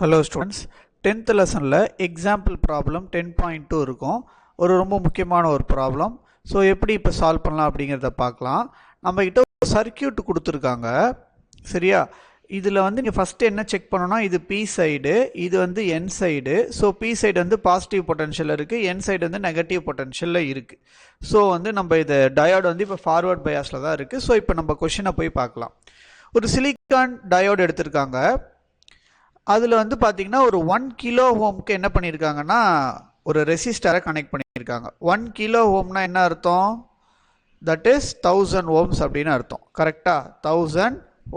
Hello students, 10th lesson example problem 10.2 இருக்கும். ஒரு ரொம்ப முக்கியமான ஒரு ப்ராப்ளம். ஸோ எப்படி இப்போ சால்வ் பண்ணலாம் அப்படிங்கிறத பார்க்கலாம். நம்ம கிட்ட ஒரு சர்க்கியூட் கொடுத்துருக்காங்க. சரியா? இதில் வந்து நீங்கள் ஃபஸ்ட்டு என்ன செக் பண்ணணும்னா இது பி சைடு, இது வந்து என் சைடு. ஸோ பி சைடு வந்து பாசிட்டிவ் பொட்டன்ஷியல் இருக்குது, என் சைடு வந்து நெகட்டிவ் பொட்டன்ஷியலில் இருக்குது. ஸோ வந்து நம்ம இது டயோடு வந்து இப்போ ஃபார்வர்ட் பயாஸில் தான் இருக்குது. ஸோ இப்போ நம்ம கொஷினை போய் பார்க்கலாம். ஒரு சிலிக்கான் டயோடு எடுத்திருக்காங்க. அதில் வந்து பார்த்தீங்கன்னா ஒரு 1 கிலோ ஓம்க்கு என்ன பண்ணியிருக்காங்கன்னா ஒரு ரெசிஸ்டரை கனெக்ட் பண்ணியிருக்காங்க. 1 கிலோ ஓம்னா என்ன அர்த்தம்? தட் இஸ் 1000 ஓம்ஸ் அப்படின்னு அர்த்தம். கரெக்டாக 1000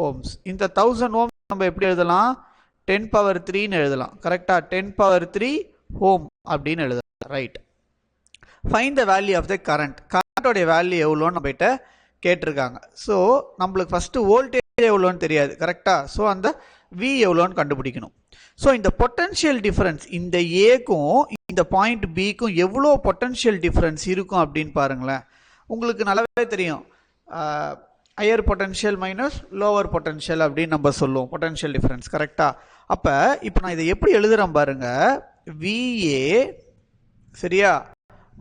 ஓம்ஸ். இந்த 1000 ஓம்ஸ் நம்ம எப்படி எழுதலாம்? 10 பவர் 3ன்னு எழுதலாம். கரெக்டாக 10 பவர் 3 ஓம் அப்படின்னு எழுதலாம். Right. Find the value of the current. கரண்டோடைய வேல்யூ எவ்வளோன்னு நம்மகிட்ட கேட்டிருக்காங்க. ஸோ நம்மளுக்கு ஃபஸ்ட்டு வோல்டேஜ் எவ்வளோன்னு தெரியாது. கரெக்டாக? ஸோ அந்த V எவ்வளோன்னு கண்டுபிடிக்கணும். ஸோ இந்த பொட்டன்ஷியல் டிஃபரன்ஸ் இந்த ஏக்கும் இந்த பாயிண்ட் பிக்கும் எவ்வளோ பொட்டன்ஷியல் டிஃபரன்ஸ் இருக்கும் அப்படின்னு பாருங்களேன். உங்களுக்கு நல்லாவே தெரியும். Higher potential minus lower potential அப்படின்னு நம்ம சொல்லுவோம் பொட்டன்ஷியல் டிஃபரன்ஸ். கரெக்டாக? அப்போ இப்போ நான் இதை எப்படி எழுதுகிறேன் பாருங்க. VA சரியா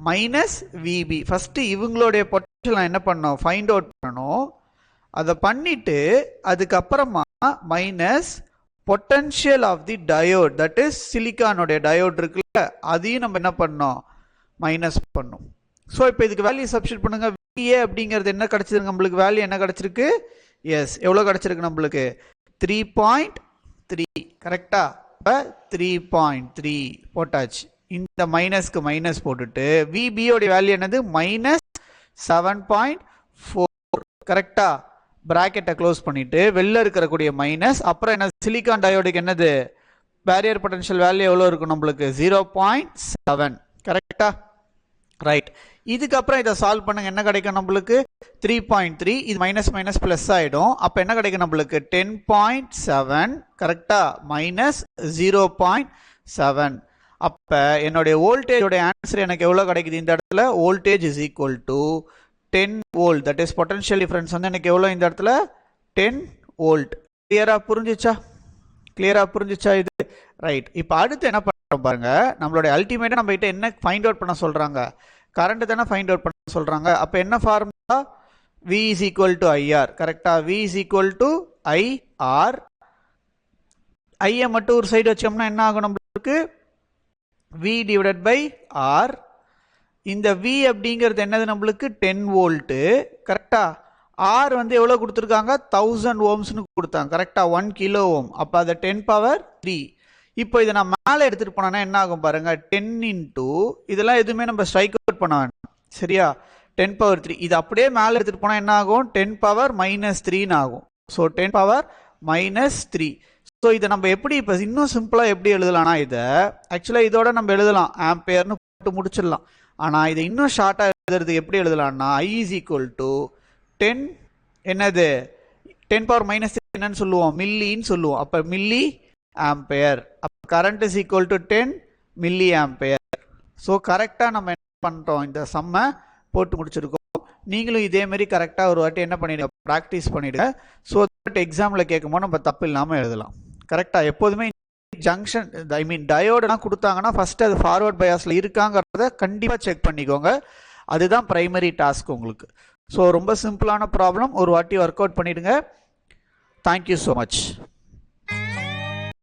மைனஸ் VB. ஃபஸ்ட்டு இவங்களுடைய பொட்டன்ஷியல் நான் என்ன பண்ணணும்? ஃபைண்ட் அவுட் பண்ணணும். அதை பண்ணிட்டு அதுக்கப்புறமா minus potential of the diode, that is சிலிக்கானோடைய டயோட் இருக்குல்ல, அதையும் நம்ம என்ன பண்ணோம்? மைனஸ் பண்ணோம். ஸோ இப்போ இதுக்கு வேல்யூ சப்ஸ்டிட் பண்ணுங்க. VA அப்படிங்கிறது என்ன கிடைச்சிருக்கு நம்மளுக்கு? வேல்யூ என்ன கிடைச்சிருக்கு? எஸ், எவ்வளோ கிடைச்சிருக்கு நம்மளுக்கு? 3.3. கரெக்டா? இப்போ 3.3 போட்டாச்சு. இந்த மைனஸ்க்கு மைனஸ் போட்டுட்டு VBயோடைய வேல்யூ என்னது? மைனஸ் 7.4. கரெக்டா? பிராக்கெட்டை க்ளோஸ் பண்ணிட்டு வெளில இருக்கக்கூடிய மைனஸ், அப்புறம் என்ன? சிலிக்கான் டயோடுக்கு என்னது? பேரியர் பொட்டன்ஷியல் வேல்யூ எவ்வளோ இருக்கும் நம்மளுக்கு? 0.7. கரெக்டா? ரைட். இதுக்கப்புறம் இதை சால்வ் பண்ணுங்க. என்ன கிடைக்கும் நம்மளுக்கு? 3.3. இது மைனஸ் மைனஸ் பிளஸ் ஆகிடும். அப்போ என்ன கிடைக்கும் நம்மளுக்கு? 10.7. கரெக்டா? மைனஸ் 0.7. அப்போ என்னுடைய வோல்டேஜோட ஆன்சர் எனக்கு எவ்வளோ கிடைக்குது இந்த இடத்துல? Voltage is equal to 10 volt. That is potential difference வந்து எனக்கு எவ்வளோ இந்த இடத்துல? 10 வோல்ட். கிளியரா புரிஞ்சிச்சா? கிளியரா புரிஞ்சிச்சா இது? ரைட். இப்போ அடுத்து என்ன பண்ணுறோம் பாருங்க. நம்மளுடைய அல்டிமேட்டாக நம்ம கிட்ட என்ன ஃபைண்ட் அவுட் பண்ண சொல்கிறாங்க? கரண்ட் தானே ஃபைண்ட் அவுட் பண்ண சொல்கிறாங்க. அப்போ என்ன formula? V is equal to IR. கரெக்டா? V is equal to IR. ஐயை மட்டும் ஒரு சைடு வச்சோம்னா என்ன ஆகும் நம்மளுக்கு? V divided by R. இந்த V அப்படிங்கிறது என்னது நம்மளுக்கு? 10 வோல்ட்டு. கரெக்டா? R வந்து எவ்வளோ கொடுத்துருக்காங்க? 1000 ஓம்ஸ்னு கொடுத்தாங்க. கரெக்டா? 1 கிலோ ஓம். அப்போ அதை 10 பவர் 3. இப்போ இதை நான் மேலே எடுத்துகிட்டு போனோன்னா என்ன ஆகும் பாருங்க. 10 இன்டூ இதெல்லாம் எதுவுமே நம்ம ஸ்ட்ரைக் அவுட் பண்ண வேண்டாம். சரியா? 10 பவர் 3. இது அப்படியே மேலே எடுத்துகிட்டு போனால் என்ன ஆகும்? 10 பவர் மைனஸ் 3ன்னு ஆகும். So 10 power minus 3. ஸோ இதை நம்ம எப்படி இப்போ இன்னும் சிம்பிளாக எப்படி எழுதலாம்னா, இதை ஆக்சுவலாக இதோட நம்ம எழுதலாம், ஆம்பேர்னு போட்டு முடிச்சிடலாம். ஆனால் இதை இன்னும் ஷார்ட்டாக எழுதுறது எப்படி எழுதலாம்னா, I இஸ் ஈக்குவல் டு 10 என்னது? 10 பவர் மைனஸ் என்னன்னு சொல்லுவோம்? மில்லின்னு சொல்லுவோம். அப்போ மில்லி ஆம்பேர். அப்போ current is equal to 10 milli ampere. So கரெக்டாக நம்ம என்ன பண்ணுறோம்? இந்த சம்மை போட்டு முடிச்சிருக்கோம். நீங்களும் இதேமாரி கரெக்டாக ஒரு வாட்டி என்ன பண்ணிடுங்க? ப்ராக்டிஸ் பண்ணிவிடுங்க. ஸோ தட் எக்ஸாமில் கேட்கும்போது நம்ம தப்பு இல்லாமல் எழுதலாம். கரெக்டாக? எப்போதுமே ஜங்ஷன் டயோடெலாம் கொடுத்தாங்கன்னா ஃபஸ்ட்டு அது ஃபார்வர்ட் பயாஸில் இருக்காங்கிறத கண்டிப்பாக செக் பண்ணிக்கோங்க. அதுதான் ப்ரைமரி டாஸ்க் உங்களுக்கு. ஸோ ரொம்ப சிம்பிளான ப்ராப்ளம். ஒரு வாட்டி ஒர்க் அவுட் பண்ணிவிடுங்க. Thank you so much.